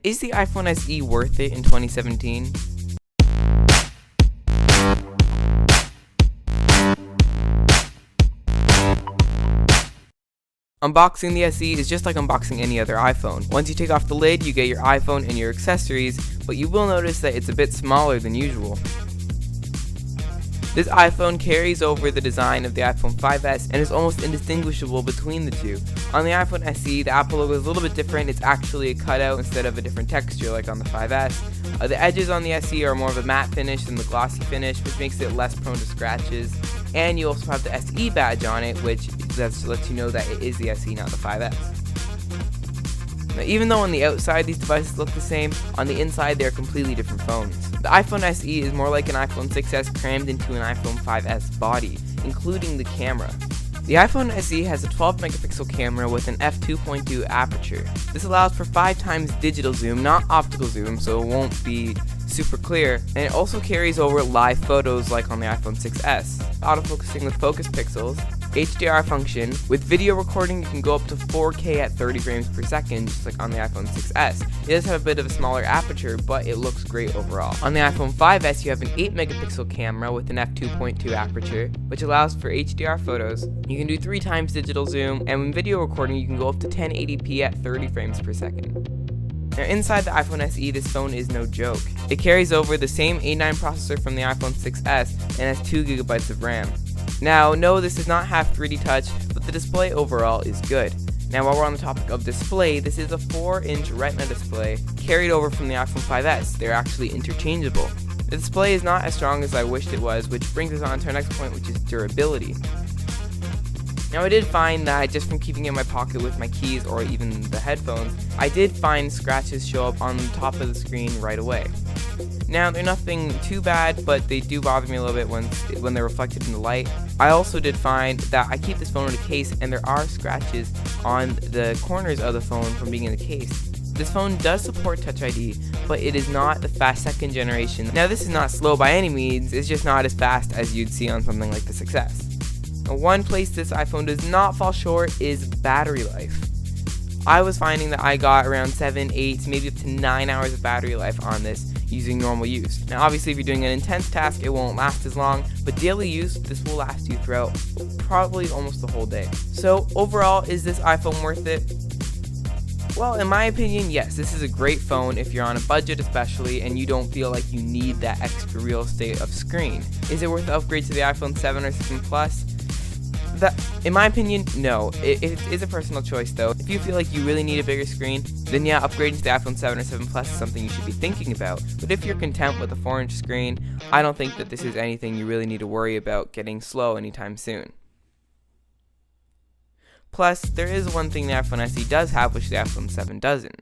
Is the iPhone SE worth it in 2017? Unboxing the SE is just like unboxing any other iPhone. Once you take off the lid, you get your iPhone and your accessories, but you will notice that it's a bit smaller than usual. This iPhone carries over the design of the iPhone 5S and is almost indistinguishable between the two. On the iPhone SE, the Apple logo is a little bit different. It's actually a cutout instead of a different texture like on the 5S. The edges on the SE are more of a matte finish than the glossy finish, which makes it less prone to scratches. And you also have the SE badge on it, which lets you know that it is the SE, not the 5S. Now, even though on the outside these devices look the same, on the inside they are completely different phones. The iPhone SE is more like an iPhone 6S crammed into an iPhone 5S body, including the camera. The iPhone SE has a 12 megapixel camera with an f2.2 aperture. This allows for 5 times digital zoom, not optical zoom, so it won't be super clear, and it also carries over live photos like on the iPhone 6S. Autofocusing with focus pixels, HDR function. With video recording, you can go up to 4K at 30 frames per second, just like on the iPhone 6S. It does have a bit of a smaller aperture, but it looks great overall. On the iPhone 5S, you have an 8 megapixel camera with an f2.2 aperture, which allows for HDR photos. You can do 3 times digital zoom, and when video recording, you can go up to 1080p at 30 frames per second. Now inside the iPhone SE, this phone is no joke. It carries over the same A9 processor from the iPhone 6S and has 2GB of RAM. Now, no, this does not have 3D touch, but the display overall is good. Now, while we're on the topic of display, this is a 4-inch Retina display carried over from the iPhone 5S. They're actually interchangeable. The display is not as strong as I wished it was, which brings us on to our next point, which is durability. Now, I did find that just from keeping it in my pocket with my keys or even the headphones, I did find scratches show up on the top of the screen right away. Now, they're nothing too bad, but they do bother me a little bit when they're reflected in the light. I also did find that I keep this phone in a case, and there are scratches on the corners of the phone from being in the case. This phone does support Touch ID, but it is not the fast second generation. Now, this is not slow by any means, it's just not as fast as you'd see on something like the 6S. Now, one place this iPhone does not fall short is battery life. I was finding that I got around 7, 8, maybe up to 9 hours of battery life on this using normal use. Now obviously if you're doing an intense task it won't last as long, but daily use this will last you throughout probably almost the whole day. So overall, is this iPhone worth it? Well, in my opinion, yes, this is a great phone if you're on a budget especially and you don't feel like you need that extra real estate of screen. Is it worth the upgrade to the iPhone 7 or 7 Plus? In my opinion, no. It is a personal choice though. If you feel like you really need a bigger screen, then yeah, upgrading to the iPhone 7 or 7 Plus is something you should be thinking about. But if you're content with a 4-inch screen, I don't think that this is anything you really need to worry about getting slow anytime soon. Plus, there is one thing the iPhone SE does have which the iPhone 7 doesn't.